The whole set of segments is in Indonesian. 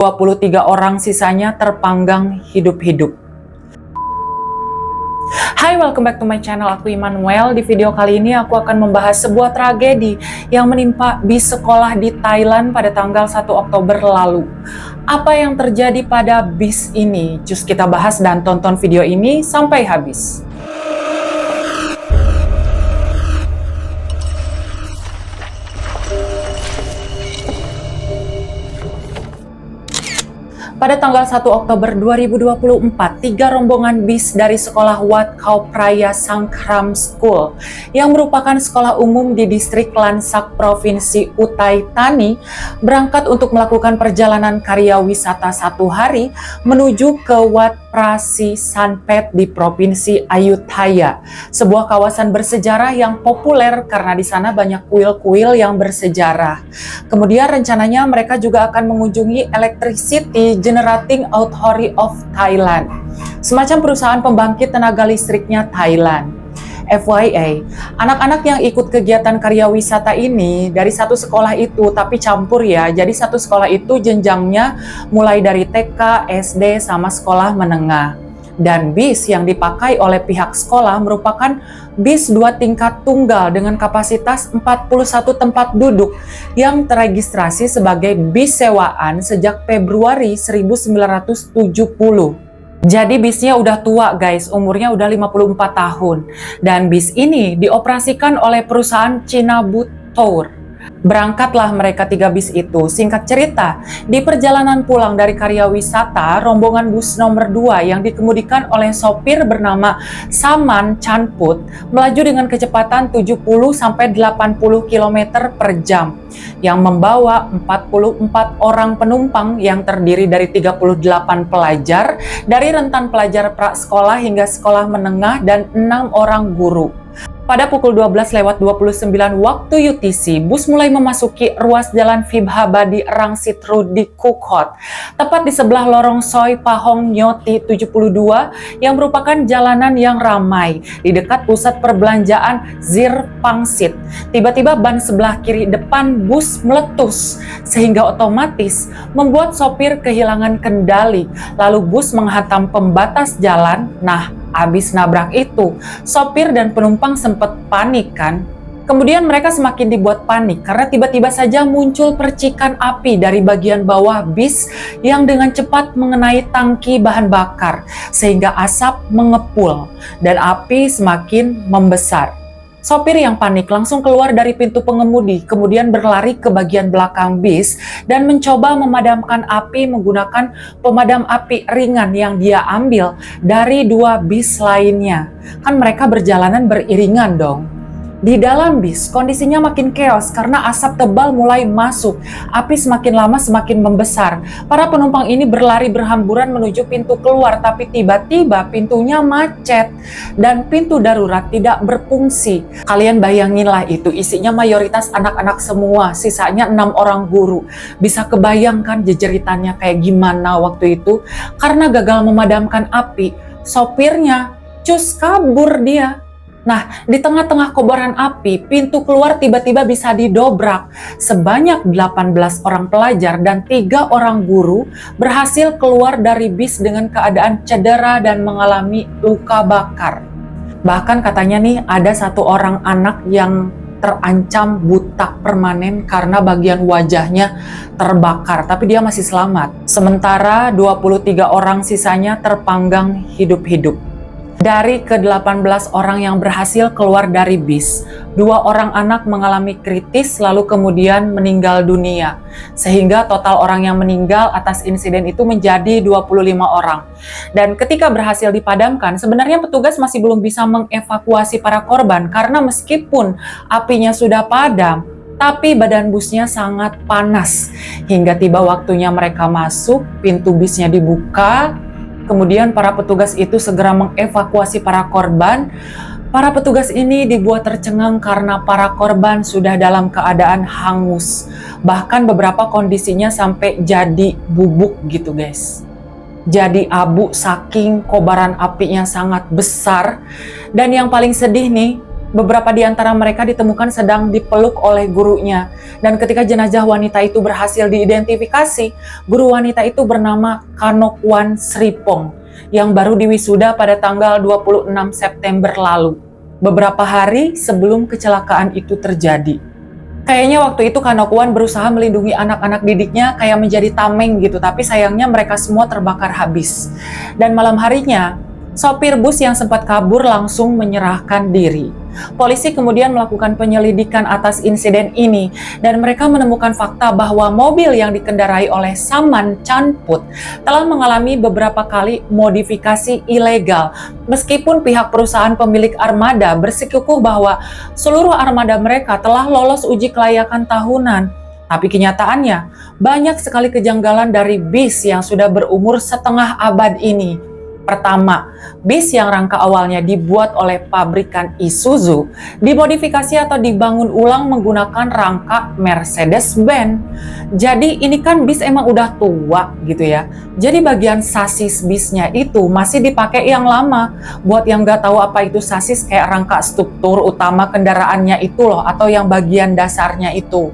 23 orang sisanya terpanggang hidup-hidup. Hai, welcome back to my channel. Aku Immanuel. Di video kali ini aku akan membahas sebuah tragedi yang menimpa bis sekolah di Thailand pada tanggal 1 Oktober lalu. Apa yang terjadi pada bis ini? Cus kita bahas dan tonton video ini sampai habis. Pada tanggal 1 Oktober 2024, 3 rombongan bis dari sekolah Wat Khao Praya Sangkhram School yang merupakan sekolah umum di distrik Lansak, Provinsi Uthai Thani berangkat untuk melakukan perjalanan karya wisata 1 hari menuju ke Wat Prasi Sanpet di Provinsi Ayutthaya, sebuah kawasan bersejarah yang populer karena di sana banyak kuil-kuil yang bersejarah. Kemudian rencananya mereka juga akan mengunjungi Electricity Generating Authority of Thailand, semacam perusahaan pembangkit tenaga listriknya Thailand. FYI, anak-anak yang ikut kegiatan karya wisata ini dari satu sekolah itu, tapi campur ya. Jadi satu sekolah itu jenjangnya mulai dari TK, SD, sama sekolah menengah. Dan bis yang dipakai oleh pihak sekolah merupakan bis 2 tingkat tunggal dengan kapasitas 41 tempat duduk yang teregistrasi sebagai bis sewaan sejak Februari 1970. Jadi bisnya udah tua guys, umurnya udah 54 tahun. Dan bis ini dioperasikan oleh perusahaan Chinabut Tour. Berangkatlah mereka 3 bis itu. Singkat cerita, di perjalanan pulang dari karya wisata, rombongan bus nomor 2 yang dikemudikan oleh sopir bernama Saman Chanput melaju dengan kecepatan 70-80 km per jam yang membawa 44 orang penumpang yang terdiri dari 38 pelajar dari rentan pelajar prasekolah hingga sekolah menengah dan 6 orang guru. Pada pukul 12:29 waktu UTC, bus mulai memasuki ruas jalan Vibhabadi Rangsit Road di Kukhot, tepat di sebelah lorong Soi Pahong Nyoti 72 yang merupakan jalanan yang ramai di dekat pusat perbelanjaan Zir Pangsit. Tiba-tiba ban sebelah kiri depan bus meletus sehingga otomatis membuat sopir kehilangan kendali, lalu bus menghantam pembatas jalan. Nah, habis nabrak itu, sopir dan penumpang sempat panik kan. Kemudian mereka semakin dibuat panik karena tiba-tiba saja muncul percikan api dari bagian bawah bis yang dengan cepat mengenai tangki bahan bakar sehingga asap mengepul dan api semakin membesar. Sopir yang panik langsung keluar dari pintu pengemudi, kemudian berlari ke bagian belakang bis dan mencoba memadamkan api menggunakan pemadam api ringan yang dia ambil dari 2 bis lainnya. Kan mereka berjalanan beriringan dong. Di dalam bis, kondisinya makin chaos karena asap tebal mulai masuk. Api semakin lama semakin membesar. Para penumpang ini berlari berhamburan menuju pintu keluar, tapi tiba-tiba pintunya macet dan pintu darurat tidak berfungsi. Kalian bayanginlah itu, isinya mayoritas anak-anak semua, sisanya 6 orang guru. Bisa kebayangkan jejeritannya kayak gimana waktu itu? Karena gagal memadamkan api, sopirnya cus kabur dia. Nah, di tengah-tengah kobaran api, pintu keluar tiba-tiba bisa didobrak. Sebanyak 18 orang pelajar dan 3 orang guru berhasil keluar dari bis dengan keadaan cedera dan mengalami luka bakar. Bahkan katanya nih, ada 1 orang anak yang terancam buta permanen karena bagian wajahnya terbakar, tapi dia masih selamat. Sementara 23 orang sisanya terpanggang hidup-hidup. Dari ke-18 orang yang berhasil keluar dari bis, 2 orang anak mengalami kritis lalu kemudian meninggal dunia. Sehingga total orang yang meninggal atas insiden itu menjadi 25 orang. Dan ketika berhasil dipadamkan, sebenarnya petugas masih belum bisa mengevakuasi para korban karena meskipun apinya sudah padam, tapi badan busnya sangat panas. Hingga tiba waktunya mereka masuk, pintu bisnya dibuka. Kemudian para petugas itu segera mengevakuasi para korban. Para petugas ini dibuat tercengang karena para korban sudah dalam keadaan hangus. Bahkan beberapa kondisinya sampai jadi bubuk gitu guys. Jadi abu saking kobaran apinya sangat besar. Dan yang paling sedih nih, Beberapa di antara mereka ditemukan sedang dipeluk oleh gurunya. Dan ketika jenazah wanita itu berhasil diidentifikasi, guru wanita itu bernama Kanokwon Sripong yang baru diwisuda pada tanggal 26 September lalu, beberapa hari sebelum kecelakaan itu terjadi. Kayaknya waktu itu Kanokwon berusaha melindungi anak-anak didiknya kayak menjadi tameng gitu, tapi sayangnya mereka semua terbakar habis. Dan malam harinya, sopir bus yang sempat kabur langsung menyerahkan diri. Polisi kemudian melakukan penyelidikan atas insiden ini dan mereka menemukan fakta bahwa mobil yang dikendarai oleh Saman Chanput telah mengalami beberapa kali modifikasi ilegal. Meskipun pihak perusahaan pemilik armada bersikukuh bahwa seluruh armada mereka telah lolos uji kelayakan tahunan, tapi kenyataannya banyak sekali kejanggalan dari bis yang sudah berumur setengah abad ini. Pertama, bis yang rangka awalnya dibuat oleh pabrikan Isuzu dimodifikasi atau dibangun ulang menggunakan rangka Mercedes-Benz. Jadi ini kan bis emang udah tua gitu ya. Jadi bagian sasis bisnya itu masih dipakai yang lama. Buat yang nggak tahu apa itu sasis, kayak rangka struktur utama kendaraannya itu loh, atau yang bagian dasarnya itu.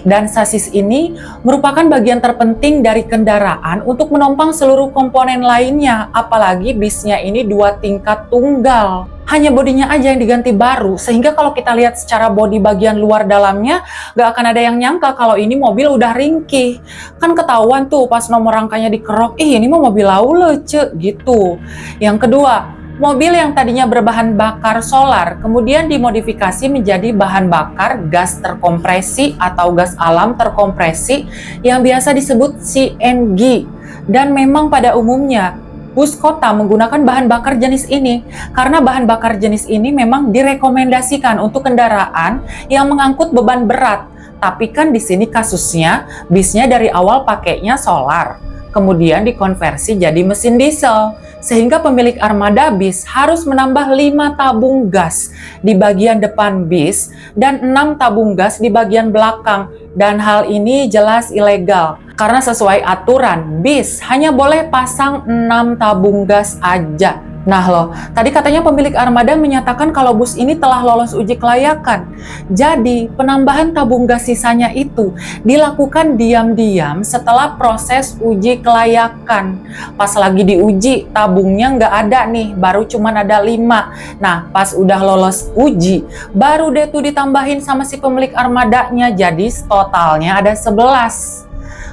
Dan sasis ini merupakan bagian terpenting dari kendaraan untuk menopang seluruh komponen lainnya, apalagi bisnya ini 2 tingkat tunggal. Hanya bodinya aja yang diganti baru, sehingga kalau kita lihat secara bodi bagian luar dalamnya, gak akan ada yang nyangka kalau ini mobil udah ringkih. Kan ketahuan tuh pas nomor rangkanya dikerok, ini mah mobil laule gitu. Yang kedua, mobil yang tadinya berbahan bakar solar kemudian dimodifikasi menjadi bahan bakar gas terkompresi atau gas alam terkompresi yang biasa disebut CNG. Dan memang pada umumnya bus kota menggunakan bahan bakar jenis ini karena bahan bakar jenis ini memang direkomendasikan untuk kendaraan yang mengangkut beban berat. Tapi kan di sini kasusnya bisnya dari awal pakainya solar, kemudian dikonversi jadi mesin diesel, sehingga pemilik armada bis harus menambah 5 tabung gas di bagian depan bis dan 6 tabung gas di bagian belakang. Dan hal ini jelas ilegal karena sesuai aturan bis hanya boleh pasang 6 tabung gas aja. Nah loh, tadi katanya pemilik armada menyatakan kalau bus ini telah lolos uji kelayakan. Jadi penambahan tabung gas sisanya itu dilakukan diam-diam setelah proses uji kelayakan. Pas lagi diuji tabungnya nggak ada nih, baru cuman ada 5. Nah pas udah lolos uji, baru deh tuh ditambahin sama si pemilik armadanya, jadi totalnya ada 11.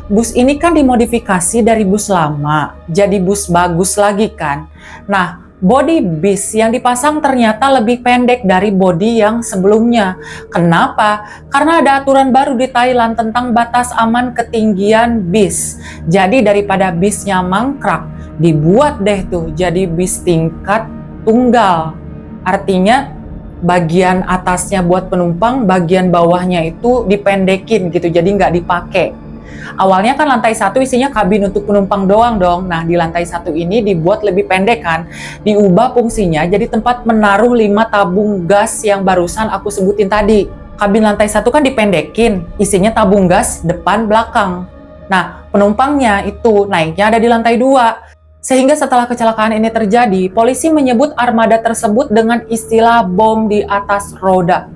Bus ini kan dimodifikasi dari bus lama, jadi bus bagus lagi kan. Nah, bodi bis yang dipasang ternyata lebih pendek dari bodi yang sebelumnya. Kenapa? Karena ada aturan baru di Thailand tentang batas aman ketinggian bis. Jadi daripada bisnya mangkrak, dibuat deh tuh jadi bis tingkat tunggal. Artinya bagian atasnya buat penumpang, bagian bawahnya itu dipendekin gitu, jadi nggak dipakai. Awalnya kan lantai 1 isinya kabin untuk penumpang doang dong. Nah di lantai 1 ini dibuat lebih pendek kan, diubah fungsinya jadi tempat menaruh 5 tabung gas yang barusan aku sebutin tadi. Kabin lantai 1 kan dipendekin, isinya tabung gas depan belakang. Nah penumpangnya itu naiknya ada di lantai 2. Sehingga setelah kecelakaan ini terjadi, polisi menyebut armada tersebut dengan istilah bom di atas roda.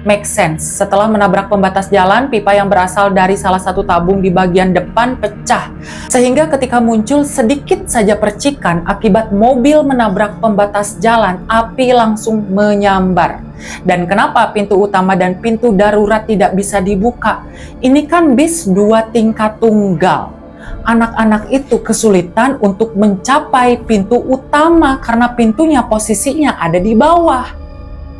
Make sense. Setelah menabrak pembatas jalan, pipa yang berasal dari salah satu tabung di bagian depan pecah. Sehingga ketika muncul sedikit saja percikan akibat mobil menabrak pembatas jalan, api langsung menyambar. Dan kenapa pintu utama dan pintu darurat tidak bisa dibuka? Ini kan bis 2 tingkat tunggal. Anak-anak itu kesulitan untuk mencapai pintu utama karena pintunya posisinya ada di bawah.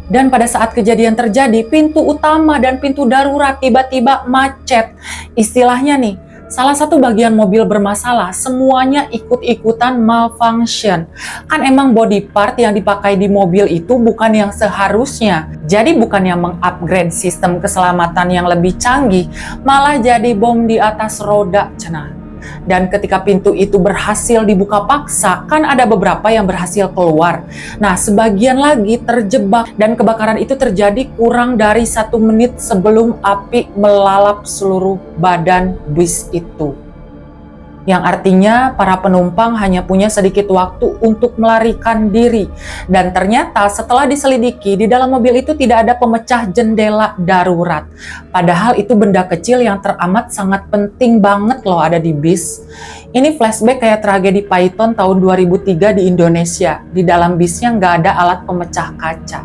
Dan pada saat kejadian terjadi, pintu utama dan pintu darurat tiba-tiba macet. Istilahnya nih, salah satu bagian mobil bermasalah, semuanya ikut-ikutan malfunction. Kan emang body part yang dipakai di mobil itu bukan yang seharusnya. Jadi bukannya mengupgrade sistem keselamatan yang lebih canggih, malah jadi bom di atas roda, cenah. Dan ketika pintu itu berhasil dibuka paksa, kan ada beberapa yang berhasil keluar. Nah, sebagian lagi terjebak dan kebakaran itu terjadi kurang dari 1 menit sebelum api melalap seluruh badan bus itu. yang artinya para penumpang hanya punya sedikit waktu untuk melarikan diri. Dan ternyata setelah diselidiki, di dalam mobil itu tidak ada pemecah jendela darurat. Padahal itu benda kecil yang teramat sangat penting banget loh ada di bis. Ini flashback kayak tragedi Python tahun 2003 di Indonesia. Di dalam bisnya nggak ada alat pemecah kaca.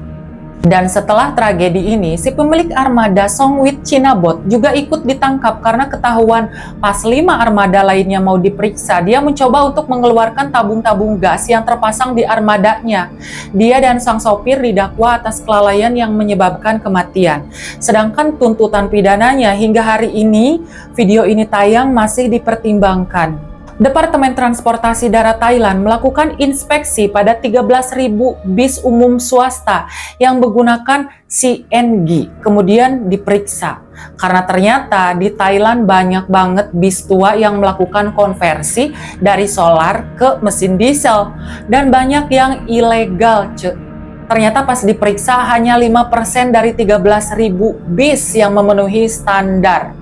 Dan setelah tragedi ini, si pemilik armada Songwit Chinabot juga ikut ditangkap karena ketahuan pas 5 armada lainnya mau diperiksa. Dia mencoba untuk mengeluarkan tabung-tabung gas yang terpasang di armadanya. Dia dan sang sopir didakwa atas kelalaian yang menyebabkan kematian. Sedangkan tuntutan pidananya hingga hari ini, video ini tayang masih dipertimbangkan. Departemen Transportasi Darat Thailand melakukan inspeksi pada 13.000 bis umum swasta yang menggunakan CNG, kemudian diperiksa. Karena ternyata di Thailand banyak banget bis tua yang melakukan konversi dari solar ke mesin diesel. Dan banyak yang ilegal, Ternyata pas diperiksa hanya 5% dari 13.000 bis yang memenuhi standar.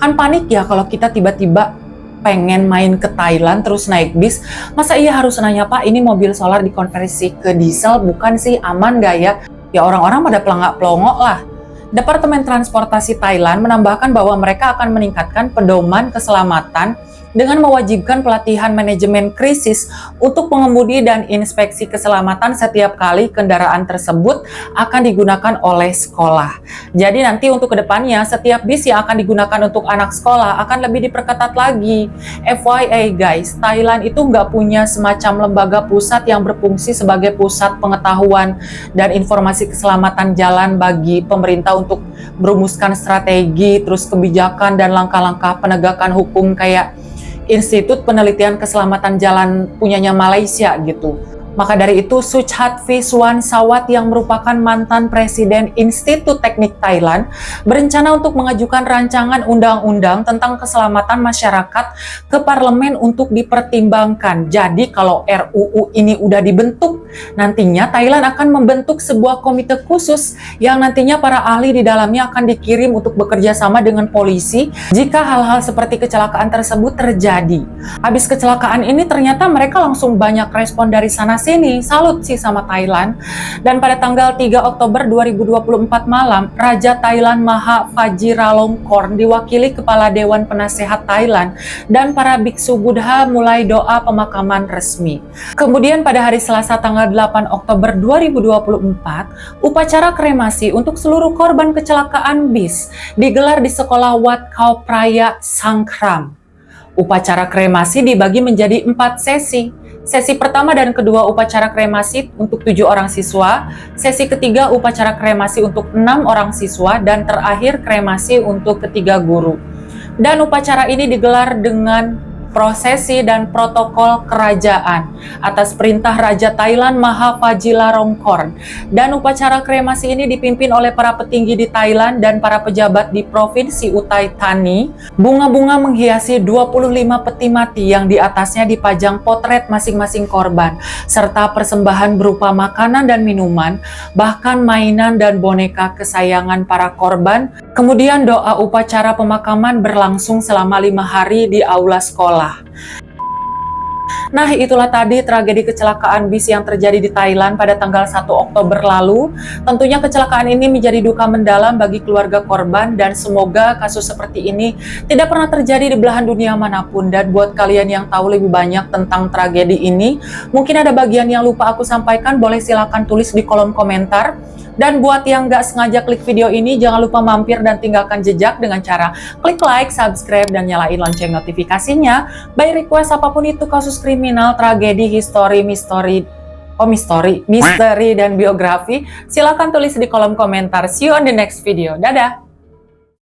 Kan panik ya kalau kita tiba-tiba pengen main ke Thailand terus naik bis, masa iya harus nanya, Pak ini mobil solar dikonversi ke diesel bukan sih, aman gak ya? Ya orang-orang pada pelongo lah. Departemen Transportasi Thailand menambahkan bahwa mereka akan meningkatkan pedoman keselamatan dengan mewajibkan pelatihan manajemen krisis untuk pengemudi dan inspeksi keselamatan setiap kali kendaraan tersebut akan digunakan oleh sekolah. Jadi nanti untuk kedepannya setiap bis yang akan digunakan untuk anak sekolah akan lebih diperketat lagi. FYI guys, Thailand itu nggak punya semacam lembaga pusat yang berfungsi sebagai pusat pengetahuan dan informasi keselamatan jalan bagi pemerintah untuk merumuskan strategi, terus kebijakan dan langkah-langkah penegakan hukum kayak Institut Penelitian Keselamatan Jalan punyanya Malaysia gitu. Maka dari itu, Suchat Viswansawat yang merupakan mantan Presiden Institut Teknik Thailand berencana untuk mengajukan rancangan undang-undang tentang keselamatan masyarakat ke parlemen untuk dipertimbangkan. Jadi kalau RUU ini udah dibentuk, nantinya Thailand akan membentuk sebuah komite khusus yang nantinya para ahli di dalamnya akan dikirim untuk bekerja sama dengan polisi jika hal-hal seperti kecelakaan tersebut terjadi. Habis kecelakaan ini ternyata mereka langsung banyak respon dari sana sini, salut sih sama Thailand. Dan pada tanggal 3 Oktober 2024 malam, Raja Thailand Maha Vajiralongkorn diwakili Kepala Dewan Penasehat Thailand dan para biksu Buddha mulai doa pemakaman resmi. Kemudian pada hari Selasa tanggal 8 Oktober 2024, upacara kremasi untuk seluruh korban kecelakaan bis digelar di Sekolah Wat Khao Praya Sangkram. Upacara kremasi dibagi menjadi 4 sesi. Sesi pertama dan kedua upacara kremasi untuk 7 orang siswa, sesi ketiga upacara kremasi untuk 6 orang siswa, dan terakhir kremasi untuk ketiga guru. Dan upacara ini digelar dengan prosesi dan protokol kerajaan atas perintah Raja Thailand Maha Vajiralongkorn. Dan upacara kremasi ini dipimpin oleh para petinggi di Thailand dan para pejabat di Provinsi Uthai Thani. Bunga-bunga menghiasi 25 peti mati yang di atasnya dipajang potret masing-masing korban, serta persembahan berupa makanan dan minuman, bahkan mainan dan boneka kesayangan para korban. Kemudian doa upacara pemakaman berlangsung selama 5 hari di aula sekolah. Nah, itulah tadi tragedi kecelakaan bis yang terjadi di Thailand pada tanggal 1 Oktober lalu. Tentunya kecelakaan ini menjadi duka mendalam bagi keluarga korban dan semoga kasus seperti ini tidak pernah terjadi di belahan dunia manapun. Dan buat kalian yang tahu lebih banyak tentang tragedi ini, mungkin ada bagian yang lupa aku sampaikan, boleh silakan tulis di kolom komentar. Dan buat yang nggak sengaja klik video ini, jangan lupa mampir dan tinggalkan jejak dengan cara klik like, subscribe, dan nyalain lonceng notifikasinya. By request apapun itu, kasus kriminal, tragedi, misteri, dan biografi, silahkan tulis di kolom komentar. See you on the next video. Dadah!